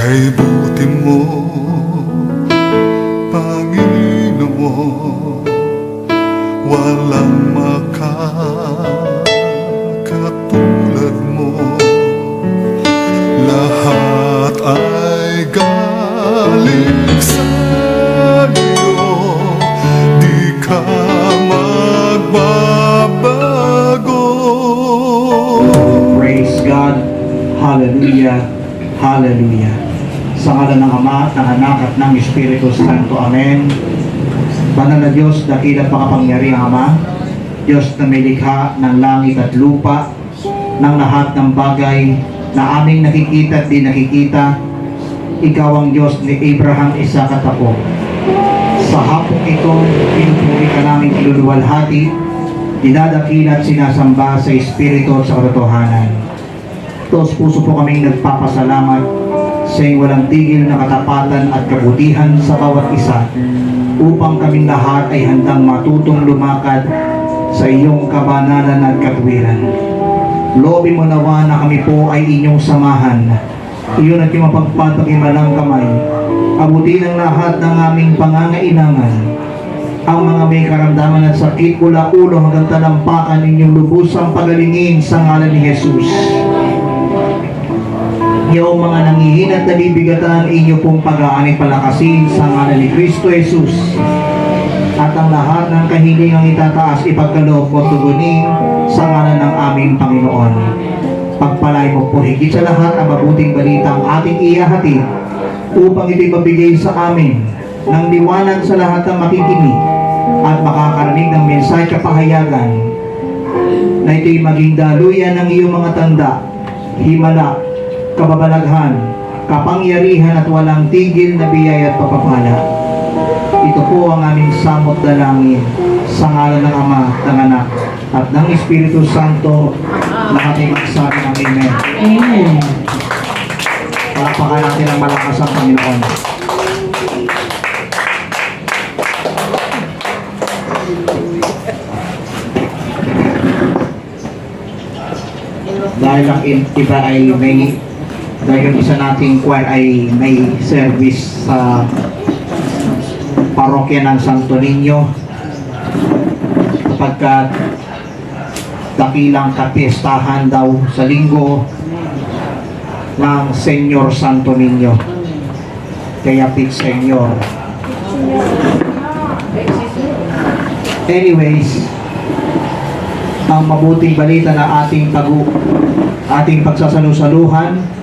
Kay buti mo, Panginoon, walang makakatulad mo. Lahat ay galing sa iyo, di ka magbabago. Praise God. Hallelujah. Hallelujah. Sa ngalan ng Ama, ng Anak at ng Espiritu Santo. Amen. Banal na Diyos, dakila at makapangyarihang Ama, Diyos na may likha ng langit at lupa, ng lahat ng bagay na aming nakikita at di nakikita, Ikaw ang Diyos ni Abraham, Isaac at Jacob. Sa hapong ito, pinupuri ka namin iluluwalhati, dinadakila at sinasamba sa Espiritu at sa katotohanan. Taos puso po kaming nagpapasalamat sa iyong walang tigil na katapatan at kabutihan sa bawat isa, upang kaming lahat ay handang matutong lumakad sa iyong kabanalan at katuwiran. Loobin mo nawa na kami po ay inyong samahan. Iyon at yung mapagpatakimalang kamay, abutin ang lahat ng aming pangangailangan. Ang mga may karamdaman at sakit mula ulo hanggang talampakan, inyong lubusang pagalingin sa ngalan ni Jesus. Yung mga nangihin at nabibigatan, inyo pong pag-aanit palakasin sa ngalan ni Kristo Jesus. At ang lahat ng kahilingang itataas, ipagkaloob ko tugunin sa ngalan ng aming Panginoon. Pagpalay mo po higit sa lahat ang mabuting balita ang ating ihahatid, upang ito'y mabigay sa amin ng liwanag sa lahat ng makikinig at makakarinig ng mensahe kapahayagan, na ito'y maging daluyan ng iyong mga tanda, himala, kababalaghan, kapangyarihan at walang tigil na biyaya at pagpapala. Ito po ang aming samot dalangin sa ngalan ng Ama, ng Anak at ng Espiritu Santo. Lahat ay magsabi ng Amen. Amen. Palakpakan natin ang malakas ang Panginoon. Dahil ang iba ay dahil yung isa nating choir ay may service sa parokya ng Santo Niño, sapagkat dakilang kapistahan daw sa linggo ng Senyor Santo Niño. Kaya Pit Senyor. Anyways, ang mabuting balita na ating pagsasalusaluhan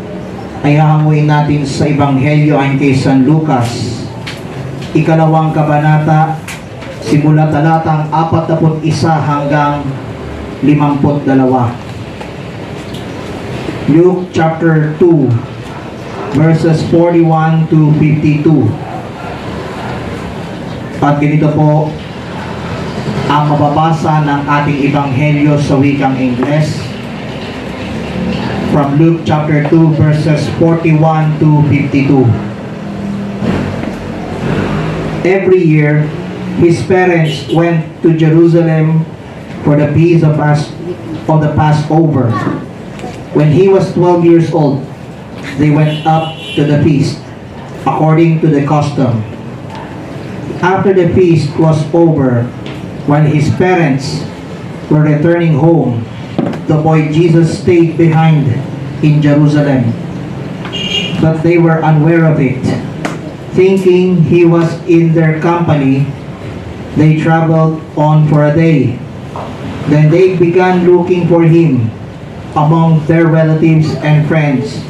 ay hahanguin natin sa Ebanghelyo ayon kay San Lucas, ikalawang kabanata, simula talatang 41 hanggang 52. Luke chapter 2, verses 41 to 52. At ganito po ang mababasa ng ating Ebanghelyo sa wikang Ingles, from Luke chapter 2, verses 41 to 52. Every year, his parents went to Jerusalem for the feast of the Passover. When he was 12 years old, they went up to the feast, according to the custom. After the feast was over, when his parents were returning home, the boy Jesus stayed behind in Jerusalem. But they were unaware of it. Thinking he was in their company, they traveled on for a day. Then they began looking for him among their relatives and friends.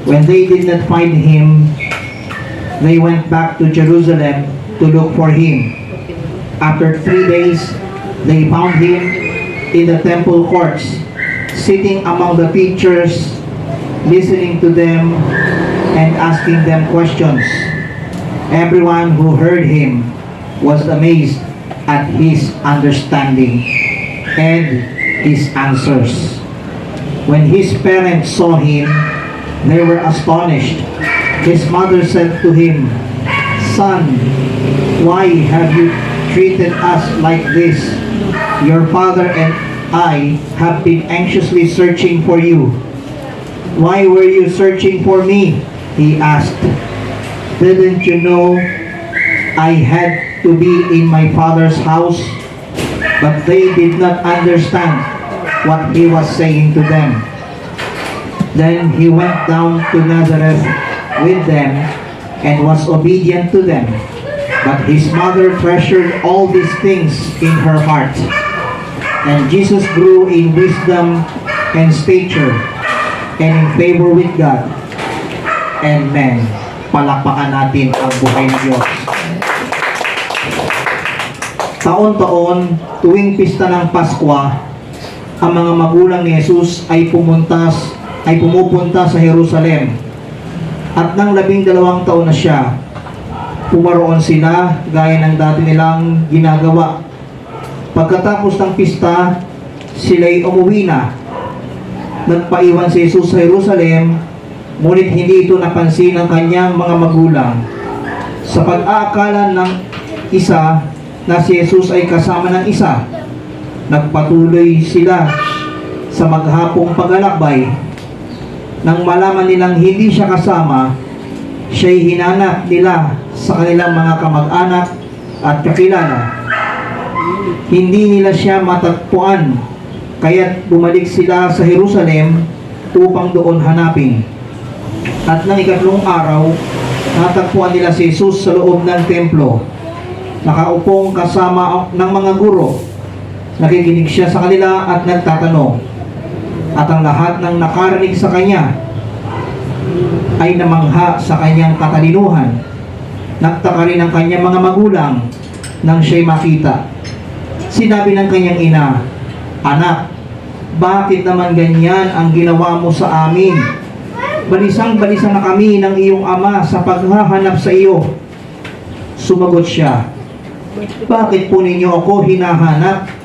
When they did not find him, they went back to Jerusalem to look for him. After 3 days, they found him in the temple courts, sitting among the teachers, listening to them and asking them questions. Everyone who heard him was amazed at his understanding and his answers. When his parents saw him, they were astonished. His mother said to him, "Son, why have you treated us like this? Your father and I have been anxiously searching for you." "Why were you searching for me?" he asked, "Didn't you know I had to be in my father's house?" But they did not understand what he was saying to them. Then he went down to Nazareth with them and was obedient to them. But his mother treasured all these things in her heart. And Jesus grew in wisdom and stature and in favor with God and men. Palakpakan natin ang buhay ng Diyos. Taon-taon, tuwing pista ng Pasko, ang mga magulang ni Jesus ay pumupunta sa Jerusalem. At nang 12 taon na siya, pumaroon sila gaya ng dati nilang ginagawa. Pagkatapos ng pista, sila'y umuwi na. Nagpaiwan si Jesus sa Jerusalem, ngunit hindi ito napansin ng kanyang mga magulang. Sa pag-aakala ng isa na si Jesus ay kasama ng isa, nagpatuloy sila sa maghapong paglalakbay. Nang malaman nilang hindi siya kasama, siya'y hinanap nila sa kanilang mga kamag-anak at kakilala. Hindi nila siya matagpuan, kaya't bumalik sila sa Jerusalem upang doon hanapin. At nang 3 araw, natagpuan nila si Jesus sa loob ng templo, nakaupong kasama ng mga guro. Nakikinig siya sa kanila at nagtatanong. At ang lahat ng nakarinig sa kanya ay namangha sa kanyang katalinuhan. Nagtaka rin ang kanyang mga magulang nang siya'y makita. Sinabi ng kanyang ina, "Anak, bakit naman ganyan ang ginawa mo sa amin? Balisang-balisa na kami ng iyong ama sa paghahanap sa iyo." Sumagot siya, "Bakit po ninyo ako hinahanap?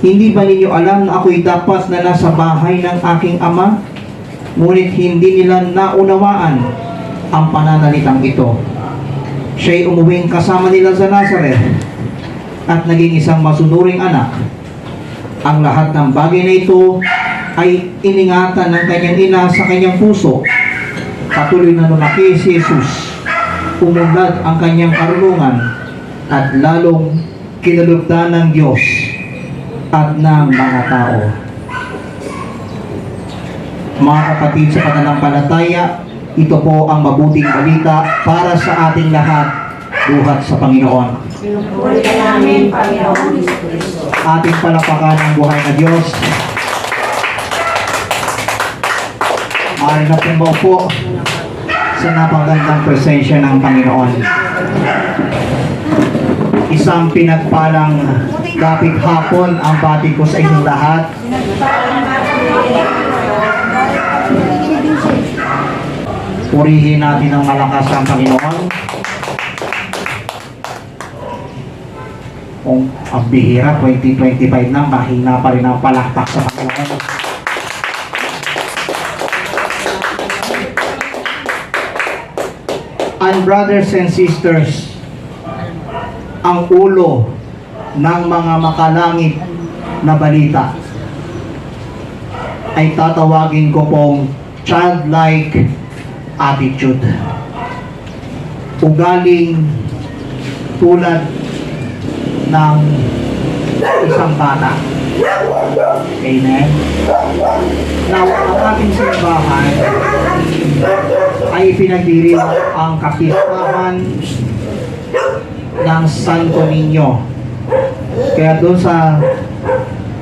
Hindi ba ninyo alam na ako'y dapat na nasa bahay ng aking ama?" Ngunit hindi nila naunawaan ang pananalitang ito. Siya'y umuwing kasama nila sa Nazareth at naging isang masunuring anak. Ang lahat ng bagay na ito ay iningatan ng kanyang ina sa kanyang puso. Patuloy na lumaki si Jesus. Umunlad ang kanyang karunungan at lalong kinalugdan ng Diyos at ng mga tao. Mga kapatid sa pananampalataya, ito po ang mabuting balita para sa ating lahat, buhat sa Panginoon. Pinupuri ka namin, Panginoon Jesucristo. Ating palakpakan ang buhay na Diyos. Maaari na pong maupo sa napagandang presensya ng Panginoon. Isang pinagpalang kapit hapon ang bati ko sa inyong lahat. Purihin natin ang malakas ang Panginoon. Kung ang bihira, 2025 na, mahina pa rin ang palakpak sa Panginoon. And brothers and sisters, ang ulo ng mga makalangit na balita ay tatawagin ko pong childlike attitude. Ugaling tulad ng isang bata. Amen. Now, ang ating simbahan ay pinagdiriw ang kapistahan ng Santo Niño. Kaya doon sa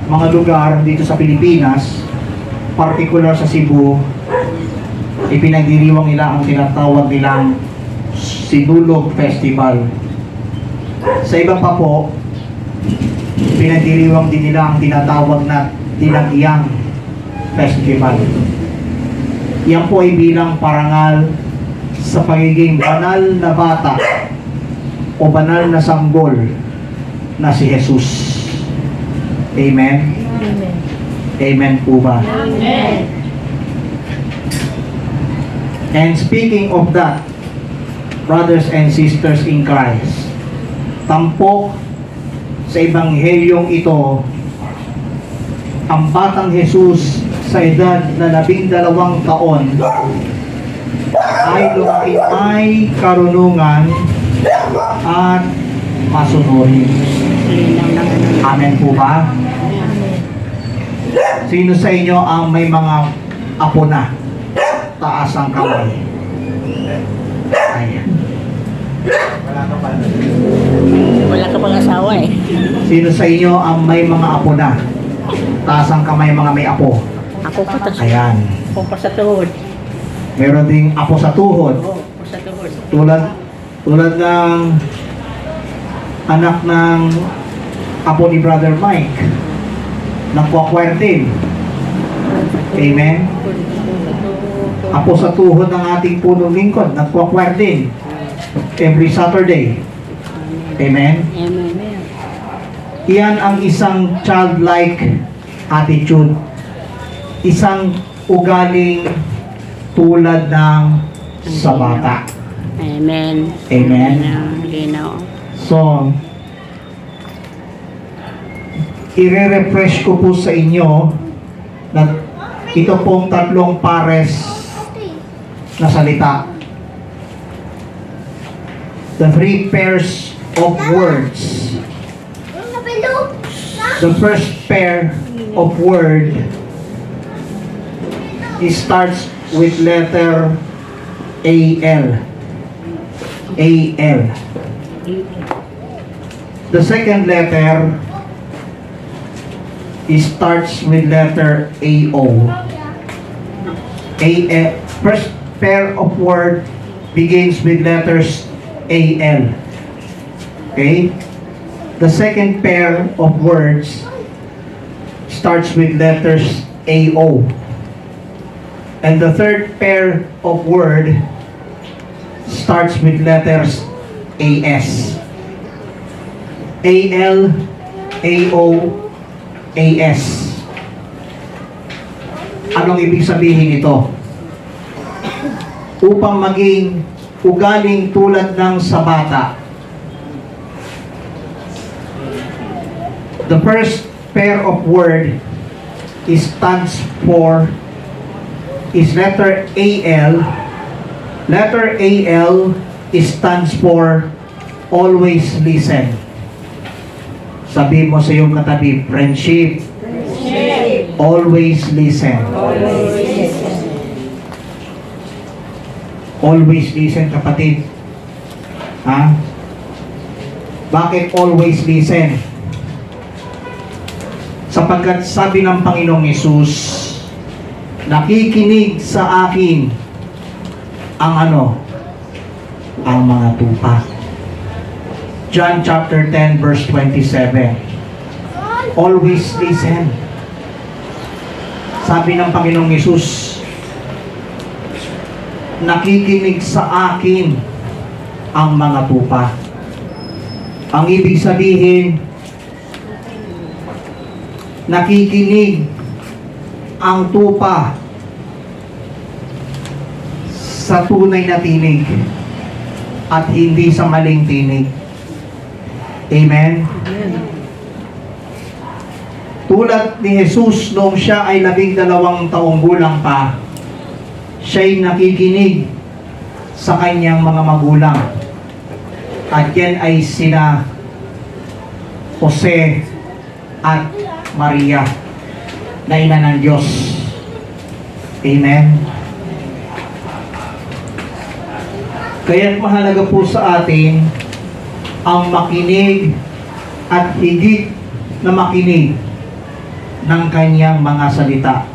mga lugar dito sa Pilipinas, particular sa Cebu, ipinagdiriwang nila ang tinatawag nilang Sinulog Festival. Sa iba pa po, pinagdiriwang din nila ang tinatawag na Tinag-iyang Festival. Yan po ay bilang parangal sa pagiging banal na bata o banal na sanggol na si Jesus. Amen? Amen. Amen po ba? Amen. And speaking of that, brothers and sisters in Christ, tampok sa ebanghelyong ito, ang batang Jesus sa edad na 12 taon ay lumaki may karunungan at masunurin. Amen po ba? Sino sa inyo ang may mga apo na? Taas ang kamay. Ayan. Wala ka pa. Wala ka pang asawa eh. Sino sa inyo ang may mga apo na? Taas ang kamay mga may apo. Ako pa tas. Ayan. Ako pa sa tuhod. Meron ding apo sa tuhod. Oo, ako sa tuhod. Tulad ng anak ng apo ni Brother Mike. Nagkwakwire din. Amen. Apo sa tuhod ng ating punong lingkod. Nagkwakwire din. Every Saturday. Amen. Amen. Iyan ang isang childlike attitude. Isang ugaling tulad ng sa bata. Amen. Amen. Linaw. So, i-refresh ko po sa inyo na ito pong tatlong pares na salita. The three pairs of words. The first pair of word, it starts with letter A-L. A-L. The second letter, it starts with letter A-O. First pair of word begins with letters A-L. Okay? The second pair of words starts with letters A-O. And the third pair of word starts with letters A-S. A-L, A-O, A-S. Anong ibig sabihin ito? Upang maging ugaling tulad ng sa bata, the first pair of word stands for is letter A-L. Letter A-L stands for always listen. Sabi mo sa iyong katabi, friendship. Always listen. Always listen, kapatid. Ha? Bakit always listen? Sapagkat sabi ng Panginoong Yesus, nakikinig sa akin ang ano? Ang mga tupa. John chapter 10 verse 27. Always listen. Sabi ng Panginoong Yesus, nakikinig sa akin ang mga tupa. Ang ibig sabihin, nakikinig ang tupa sa tunay na tinig at hindi sa maling tinig. Amen? Tulad ni Jesus noong siya ay 12 taong gulang pa, siya'y nakikinig sa kanyang mga magulang. At yan ay sina Jose at Maria na ina ng Diyos. Amen? Kaya mahalaga po sa atin ang makinig at higit na makinig ng kanyang mga salita.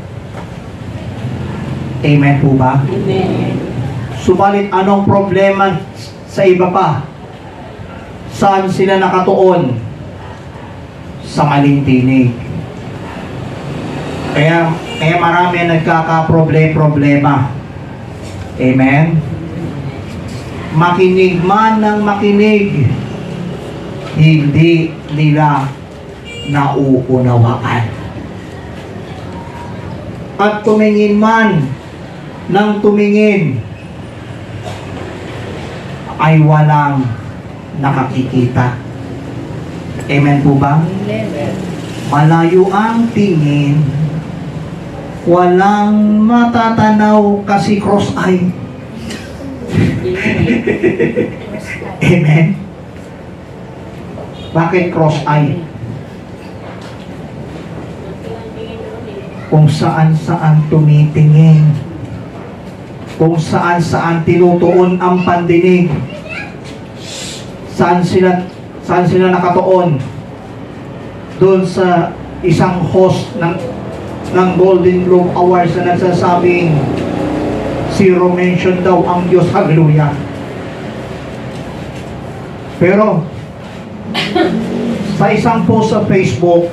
Amen po ba? Amen. Subalit anong problema sa iba pa? Saan sila nakatuon? Sa maling tinig. Kaya marami ang nagkakaproblema. Amen? Makinig man ng makinig, hindi nila nauunawaan. At tumingin man ng tumingin, ay walang nakakikita. Amen po ba? Malayo ang tingin, walang matatanaw kasi cross-eye. Amen? Bakit cross-eye? Kung saan-saan tumitingin. Kung saan-saan tinutuon ang pandinig. Saan sila nakatuon? Doon sa isang host ng Golden Globe Awards na nagsasabing zero mention daw ang Diyos. Hallelujah. Pero sa isang post sa Facebook,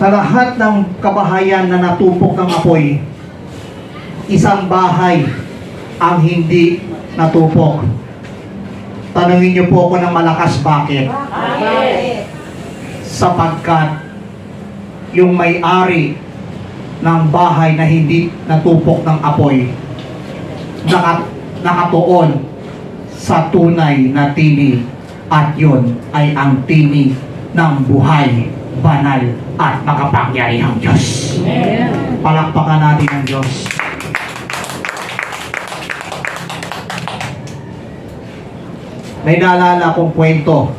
sa lahat ng kabahayan na natupok ng apoy, isang bahay ang hindi natupok. Tanungin niyo po ako ng malakas, bakit? Sapagkat yung may-ari ng bahay na hindi natupok ng apoy nakatuon sa tunay na tinig, at yun ay ang tinig ng buhay, banal at makapangyarihang Diyos. Palakpakan natin ang Diyos. May naalala akong kwento.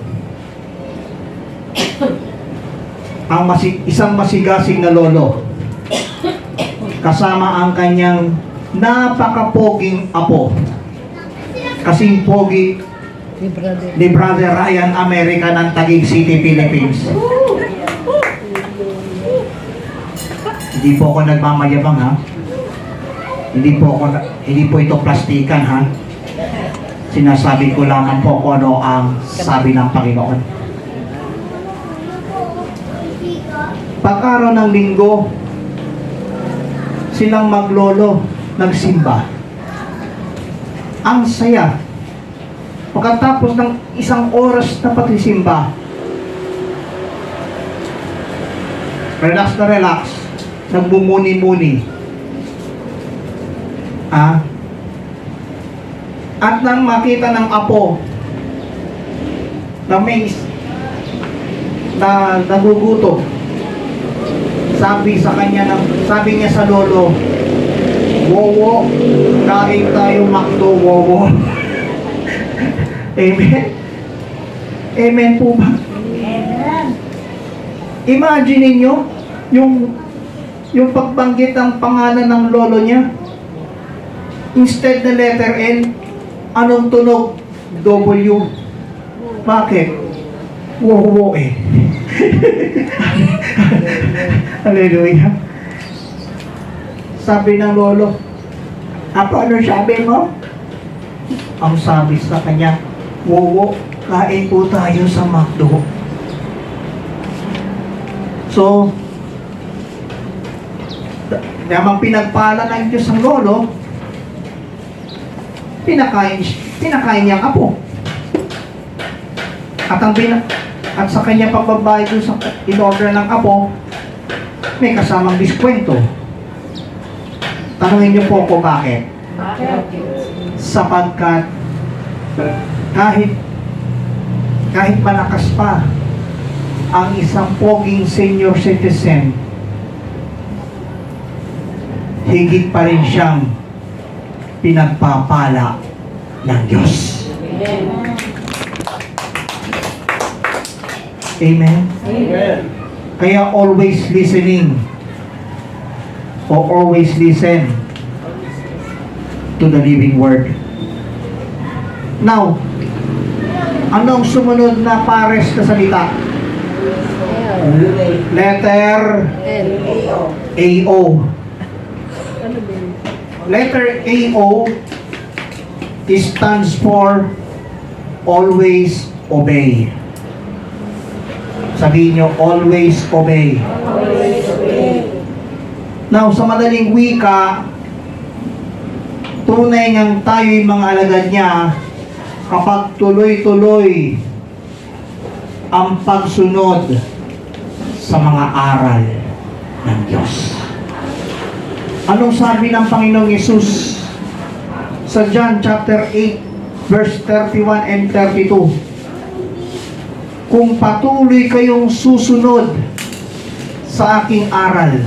Isang masigasig na lolo kasama ang kanyang napakapoging apo, kasing pogi ni Brother Ryan America ng Taguig City, Philippines. Hindi po ako nagmamayabang, ha? Hindi po ito plastikan, ha? Sinasabi ko lamang po kung ano ang sabi ng Panginoon. Pag-araw ng linggo, silang maglolo nagsimba. Ang saya. Pagkatapos ng isang oras na pagsisimba, relax na relax, nagbumuni-muni. At nang makita ng apo na may nagugutom, sabi niya sa lolo, "Wowo, kain tayo McDo, wowo." Amen? Amen po ba? Amen. Imagine ninyo yung pagbanggit ng pangalan ng lolo niya. Instead na letter N, anong tunog? W. Bakit? Wowo eh. Hallelujah. Sabi ng lolo, "Apo, ano sabi mo?" Ang sabi sa kanya, "Wowo, kain po tayo sa McDo." So, namang pinagpala ng Diyos ang lolo, pinakain niya ang apo. At sa kanya pagbabayad doon sa in-order ng apo, may kasamang diskwento. Tanungin niyo po ako bakit? Sapagkat kahit malakas pa ang isang poging senior citizen, higit pa rin siyang pinagpapala ng Diyos. Amen? Amen. Kaya always listening or always listen to the living word. Now, anong sumunod na pares na salita? Letter AO. Letter AO stands for always obey. Sabihin nyo, always obey. Now, sa madaling wika, tunay ngang tayo'y mga alagad niya kapag tuloy-tuloy ang pagsunod sa mga aral ng Diyos. Anong sabi ng Panginoong Yesus sa John chapter 8 verse 31 and 32? Kung patuloy kayong susunod sa aking aral,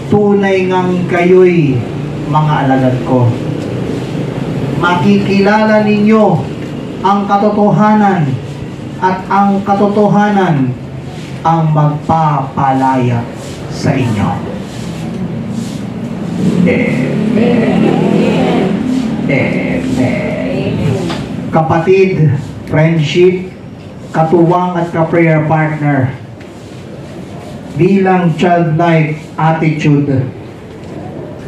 tunay ngang kayo'y mga alagad ko. makikilala ninyo ang katotohanan at ang katotohanan ang magpapalaya sa inyo. Amen. Kapatid, friendship, katuwang at ka-prayer partner, bilang childlike attitude,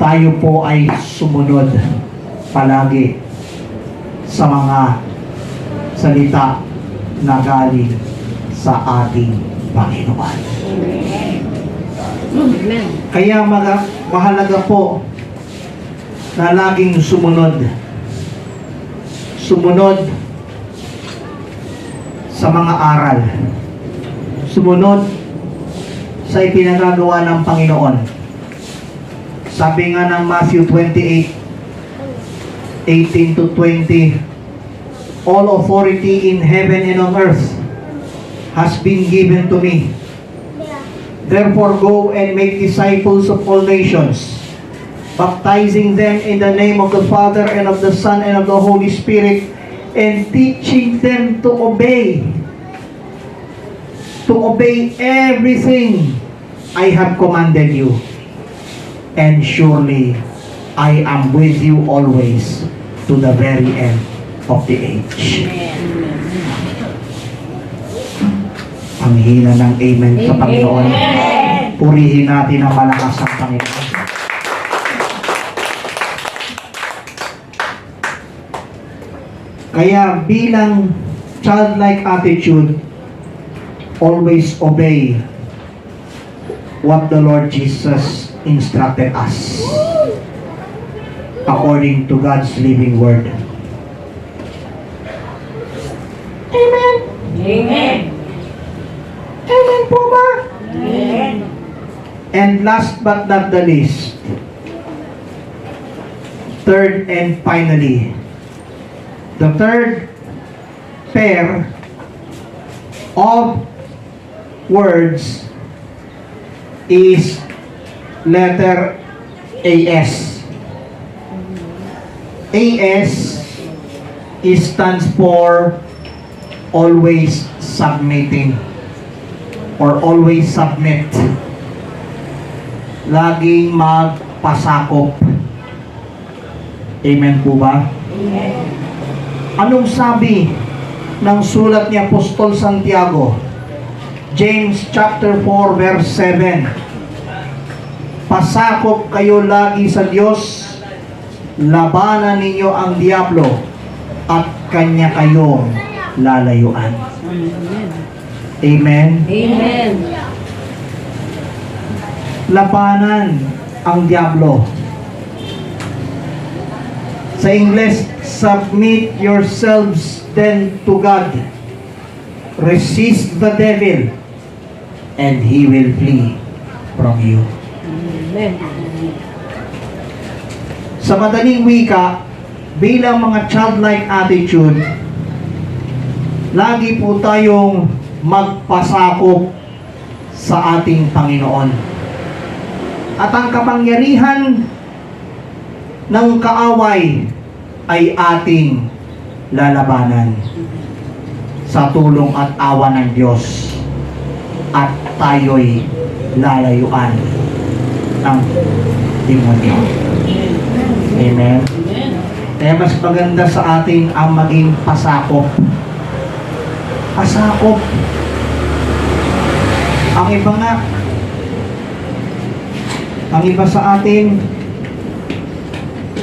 tayo po ay sumunod palagi sa mga salita na galing sa ating Panginoon. Amen. Kaya mahalaga po na laging sumunod. Sumunod sa mga aral. Sumunod sa ipinagagawa ng Panginoon. Sabi nga ng Matthew 28:18 to 20, all authority in heaven and on earth has been given to me. Therefore go and make disciples of all nations, baptizing them in the name of the Father and of the Son and of the Holy Spirit, and teaching them to obey everything I have commanded you. And surely I am with you always to the very end of the age. Ang hina ng amen sa Panginoon. Purihin natin ang malakas ang Panginoon. Kaya bilang childlike attitude, always obey what the Lord Jesus instructed us according to God's living word. Amen. Amen. Amen po ba? Amen. And last but not the least, third and finally, the third pair of words is letter AS. AS stands for always submitting or always submit. Laging magpasakop. Amen po ba? Amen. Anong sabi ng sulat ni Apostol Santiago? James chapter 4 verse 7. Pasakop kayo lagi sa Diyos, labanan ninyo ang diablo, at kanya kayong lalayuan. Amen. Amen. Labanan ang diablo. Sa English, submit yourselves then to God. Resist the devil, and he will flee from you. Amen. Sa madaling wika, bilang mga childlike attitude, lagi po tayong magpasakop sa ating Panginoon. At ang kapangyarihan ng kaaway ay ating lalabanan sa tulong at awa ng Diyos, at tayo'y lalayuan ng demonyo. Amen. Kaya mas maganda sa atin ang maging pasakop. Pasakop. Ang iba sa atin,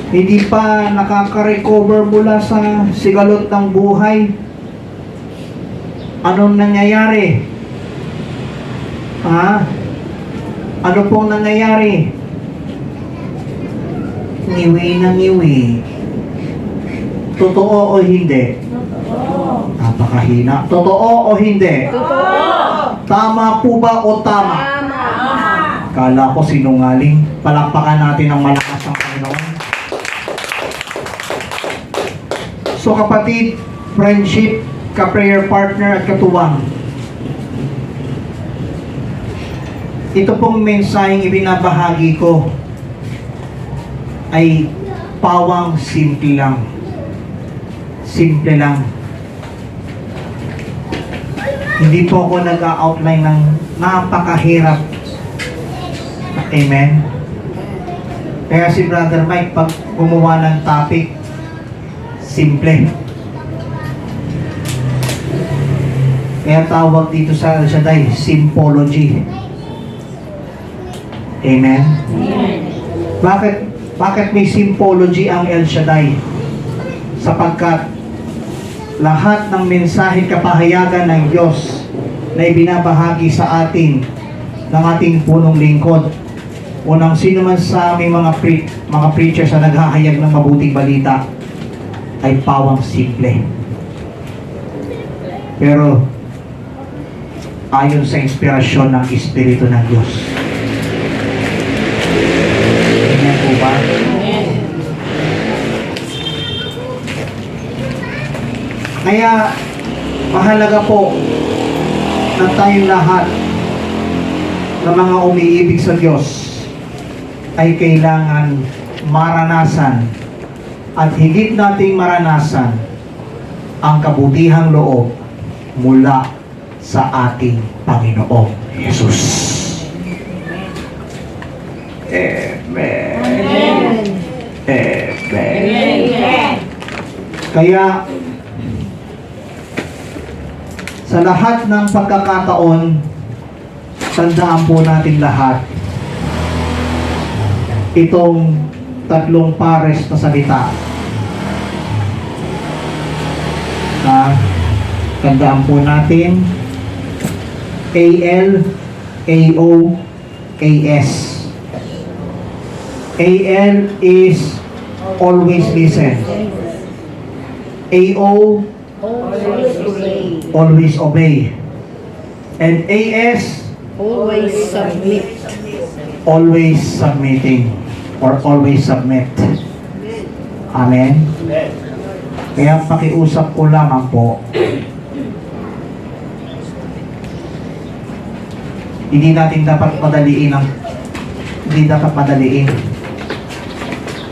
hindi pa nakaka-recover mula sa sigalot ng buhay. Anong nangyayari? Ano pong nangyayari? Ngiwi na ngiwi. Totoo o hindi? Totoo. Napakahina. Totoo o hindi? Totoo. Tama po ba o tama? Tama. Kala ko sinungaling. Palakpakan natin ang malakas ng Panginoon. So kapatid, friendship, ka-prayer partner at katuwang, ito pong mensaheng ibinabahagi ko ay pawang simple lang. simple lang. Hindi po ako nag-outline ng napakahirap. Amen? Kaya si Brother Mike, pag gumawa ng topic, simple. Kaya tawag dito sa El Shaddai, symbology. Amen? Bakit may symbology ang El Shaddai? Sapagkat lahat ng mensahe kapahayagan ng Diyos na ibinabahagi sa atin ng ating punong lingkod o ng sino man sa aming mga preachers na naghahayag ng mabuting balita ay pawang simple. Pero ayon sa inspirasyon ng Espiritu ng Diyos. Amen po ba? Kaya mahalaga po na tayong lahat na mga umiibig sa Diyos ay kailangan maranasan at higit nating maranasan ang kabutihang loob mula sa ating Panginoong Yesus. Amen. Amen. Amen. Amen. Kaya sa lahat ng pagkakataon, tandaan po natin lahat itong tatlong pares na salita. Tandaan po natin AL, AO, AS. AL is always listen. AO, Always obey. always obey. And AS, Always submit. always submitting or always submit. Amen? Kaya pakiusap ko lamang po, hindi dapat madaliin.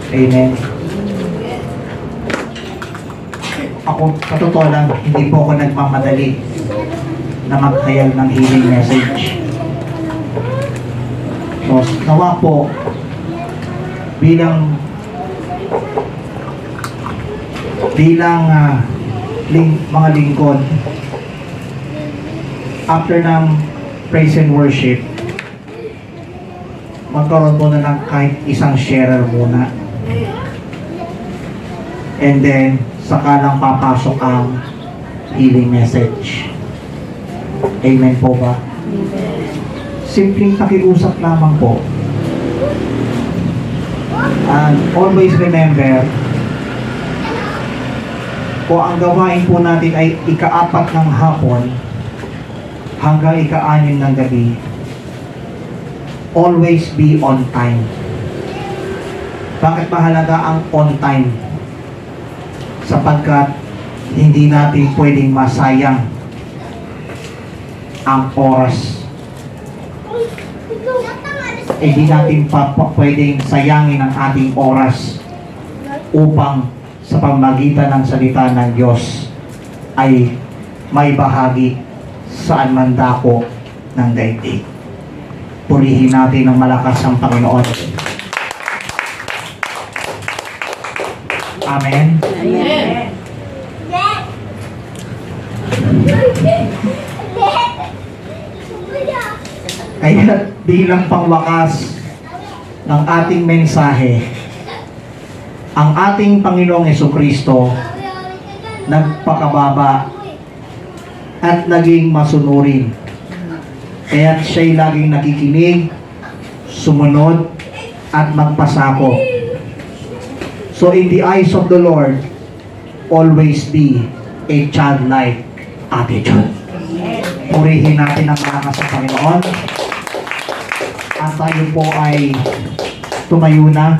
Amen? Ako, sa totoo lang, hindi po ako nagmamadali na maghayag ng healing message. So, nawa po, bilang mga lingkod, after ng praise and worship, magkaroon muna ng kahit isang sharer muna. And then, saka lang papasok ang healing message. Amen po ba? Simpleng pakiusap lamang po. And always remember, kung ang gawain po natin ay ika-4 ng hapon hanggang ika-6 ng gabi, always be on time. Bakit mahalaga ang on time? Sapagkat hindi natin pwedeng masayang ang oras. Hindi natin pwedeng sayangin ang ating oras upang sa pamagitan ng salita ng Diyos ay may bahagi saan man dako ng daigdig. Purihin natin ng malakas ang Panginoon. Amen. Amen. Kaya bilang pangwakas ng ating mensahe, ang ating Panginoong Jesucristo nagpakababa at naging masunurin. Kaya siya'y laging nakikinig, sumunod, at magpasako. So in the eyes of the Lord, always be a childlike attitude. Purihin natin ang malakas ng Panginoon. At tayo po ay tumayo na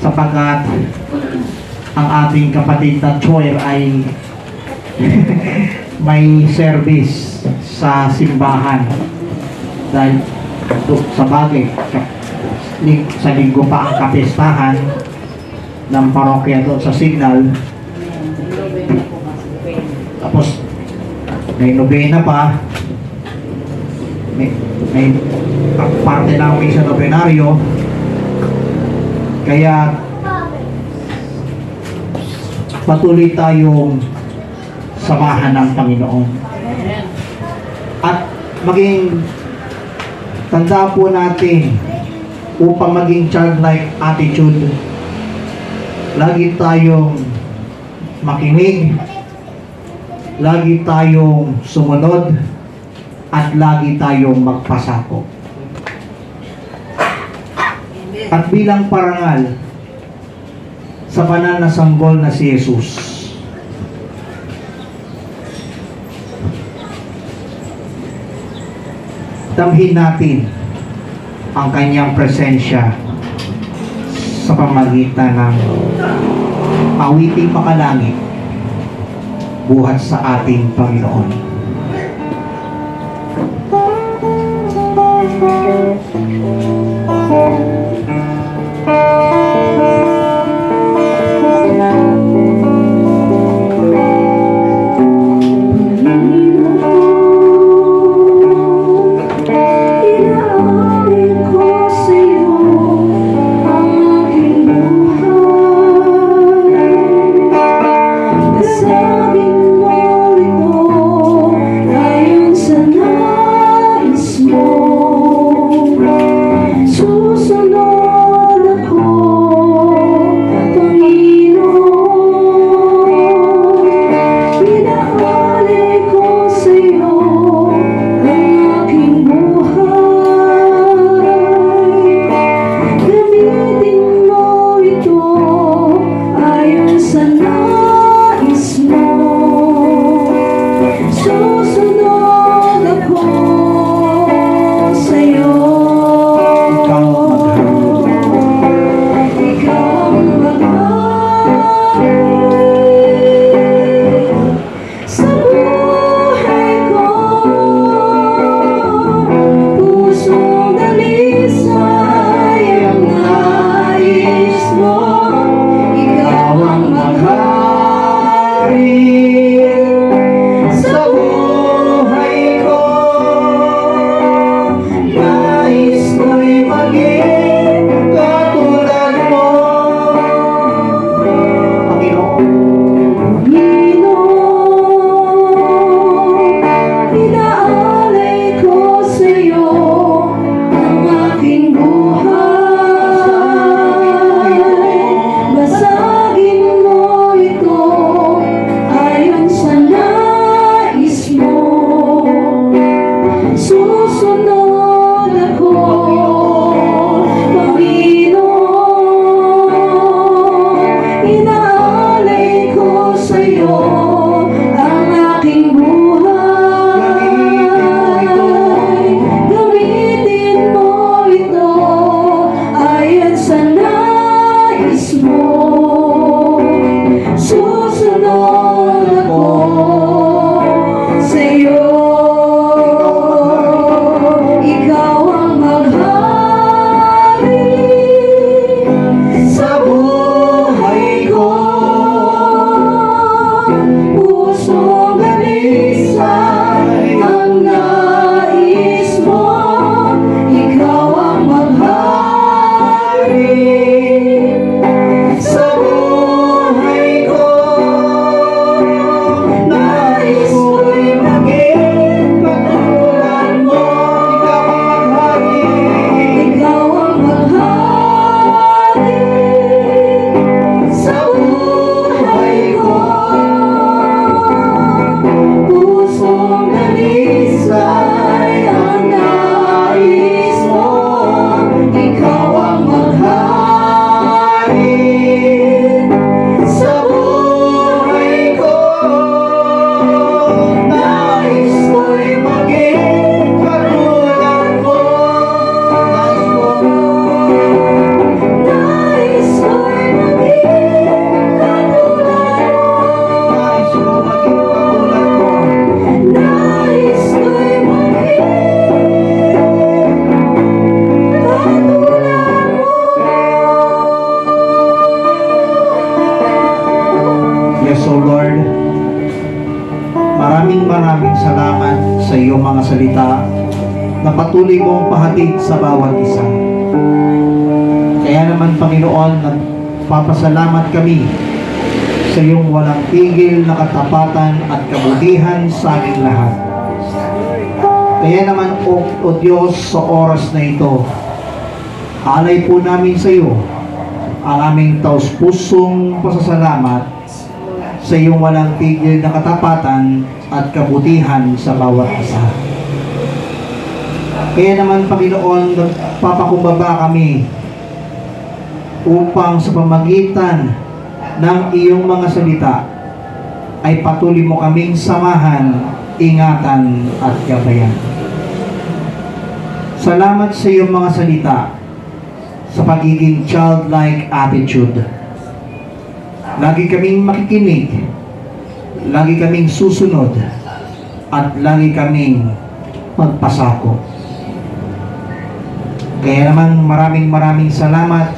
sapagkat ang ating kapatid na Choir ay may service sa simbahan. Dahil sa bagay, sa linggo pa ang kapestahan ng parokya doon sa Signal. Tapos, may nobena pa. May parte namin sa nobenaryo. Kaya, patuloy tayong samahan ng Panginoon. At maging tanda po natin upang maging childlike attitude, lagi tayong makinig, lagi tayong sumunod, at lagi tayong magpasako. At bilang parangal sa banal na sanggol na si Jesus, damhin natin ang kanyang presensya sa pamagitan ng awiting makalangit buhat sa ating Panginoon. salita na patuloy mong pahatid sa bawat isa. Kaya naman, Panginoon, nagpapasalamat kami sa iyong walang tigil na katapatan at kabutihan sa aming lahat. Kaya naman, O Diyos, sa oras na ito, alay po namin sa iyo ang aming taus-pusong pasasalamat sa iyong walang tigil na katapatan at kabutihan sa bawat isa. Kaya naman, Panginoon, nagpapakumbaba kami upang sa pamagitan ng iyong mga salita ay patuloy mo kaming samahan, ingatan at gabayan. Salamat sa iyong mga salita sa pagiging childlike attitude. Lagi kaming makikinig, lagi kaming susunod, at lagi kaming magpasako. Kaya naman, maraming salamat.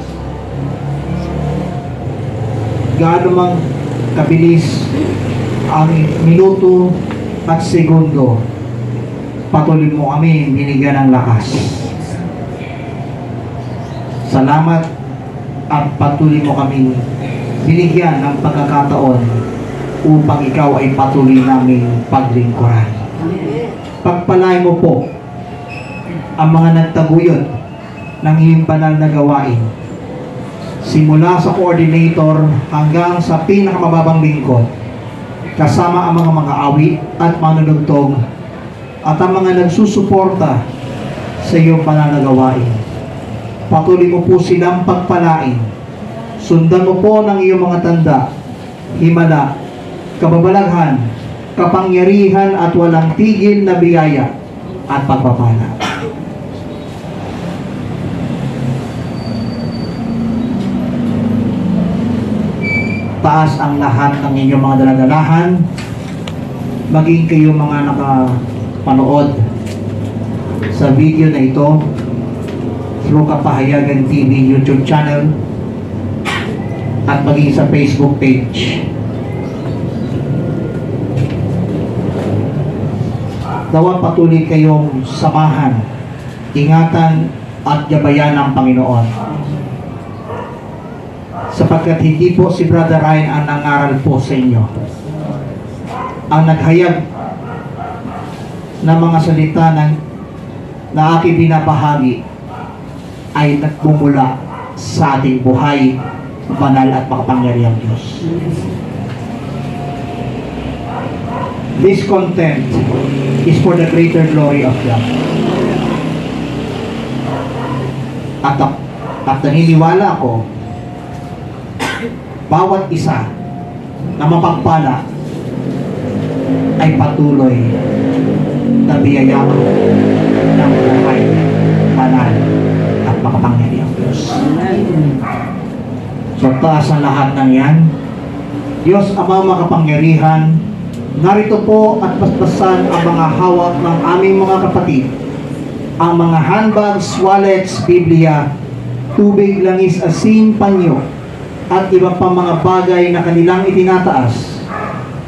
Gaano mang kabilis ang minuto at segundo, patuloy mo kami binigyan ng lakas. Salamat at patuloy mo kaming binigyan ng pagkakataon upang ikaw ay patuloy naming paglingkuran. Pagpalain mo po ang mga nagtaguyod ng iyong banal na gawain, simula sa coordinator hanggang sa pinakamababang lingkod, kasama ang mga awit at manunugtog at ang mga nagsusuporta sa iyong banal na gawain. Patuloy mo po silang pagpalain. Sundan mo po ng iyong mga tanda, himala, kababalaghan, kapangyarihan at walang tigil na biyaya at pagpapala. Taas ang lahat ng inyong mga daladalahan, maging kayo mga nakapanood sa video na ito through Kapahayagan TV YouTube channel at maging sa Facebook page. Nawa patuloy kayong samahan, ingatan at gabayan ng Panginoon. Sapagkat hindi po si Brother Ryan ang nangaral po sa inyo. Ang naghayag ng mga salita na aking binabahagi ay nagmumula sa ating buhay, banal at makapangyarihang Diyos. This content is for the greater glory of God. At naniniwala ako, bawat isa na mapagpala ay patuloy na biyayaan ng buhay, banal at makapangyarihang Diyos. So taas ang lahat ng yan. Diyos Ama makapangyarihan, narito po at basbasan ang mga hawak ng aming mga kapatid, ang mga handbags, wallets, Biblia, tubig, langis, asin, panyo, at iba pang mga bagay na kanilang itinataas.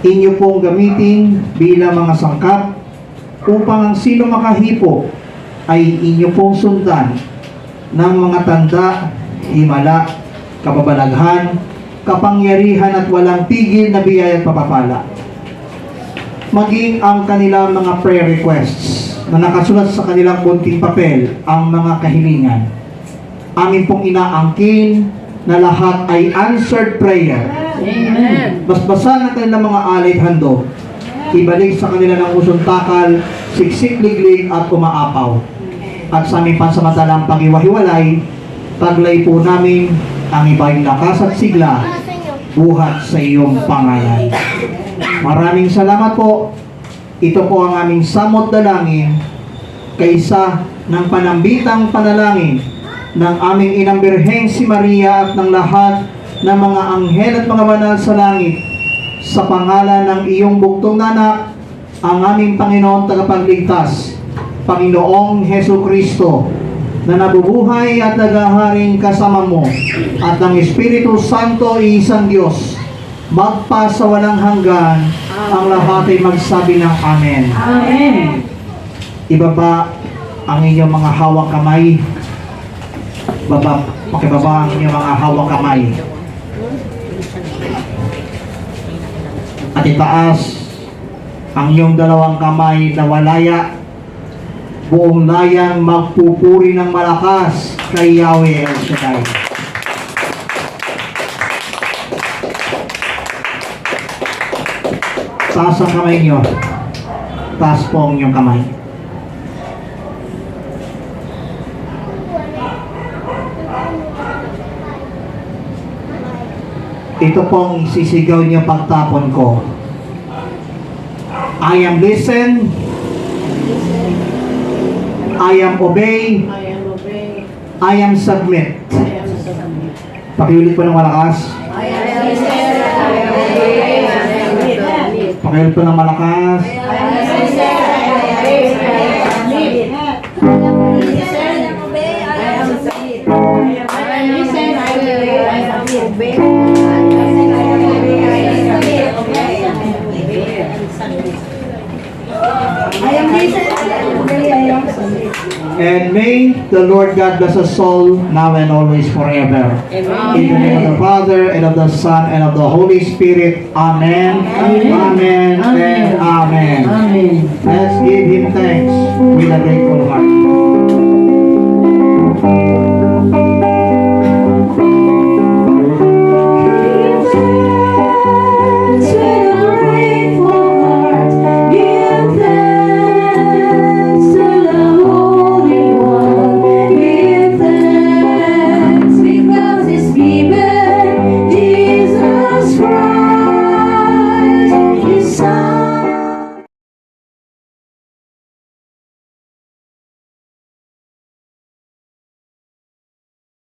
Inyo pong gamitin bilang mga sangkap upang ang sino makahipo ay inyo pong sundan ng mga tanda, himala, kababalaghan, kapangyarihan at walang tigil na biyaya at papapala. Maging ang kanilang mga prayer requests na nakasulat sa kanilang bunting papel, ang mga kahilingan. Amin pong inaangkin na lahat ay answered prayer. Amen. Basbasan ang kanilang mga alay at handog. Ibalik sa kanila ng usong takal, siksik, liglig at umaapaw. At sa aming pansamantalang pag-iwahiwalay, taglay po namin ang ibang lakas at sigla buhat sa iyong pangalan. Maraming salamat po. Ito po ang aming samot dalangin kaysa ng panambitang panalangin ng aming Inang Birheng si Maria at ng lahat ng mga anghel at mga banal sa langit, sa pangalan ng iyong buktong anak, ang aming Panginoon tagapagligtas, Panginoong Hesu Kristo, na nabubuhay at naghaharing kasama mo, at ng Espiritu Santo, isang Diyos, magpa sa walang hanggan. Ang lahat ay magsabi ng Amen. Amen. ibaba ang inyong mga hawak kamay. Pakibaba ang inyong mga hawak kamay. At itaas ang iyong dalawang kamay na walaya. Buong layang magpupuri ng malakas kay Yahweh El Shaddai. Taas ang kamay niyo. Taas po ang iyong kamay. Ito pong sisigaw niyo pagtapon ko. I am listen. I am obey. I am obey. I am submit. I am submit. Pakiulit po ng malakas. I am listen. I am obey. I am submit. Pakiulit po ng malakas. I am listen. I am obey. I am submit. I am listen. I am obey. I am submit. I am listen. I am obey. I am submit. I am listen. I am obey. I am submit. And may the Lord God bless us all now and always forever. In the name of the Father, and of the Son, and of the Holy Spirit. Amen. Amen. And amen. Amen. Let's give Him thanks with a grateful heart.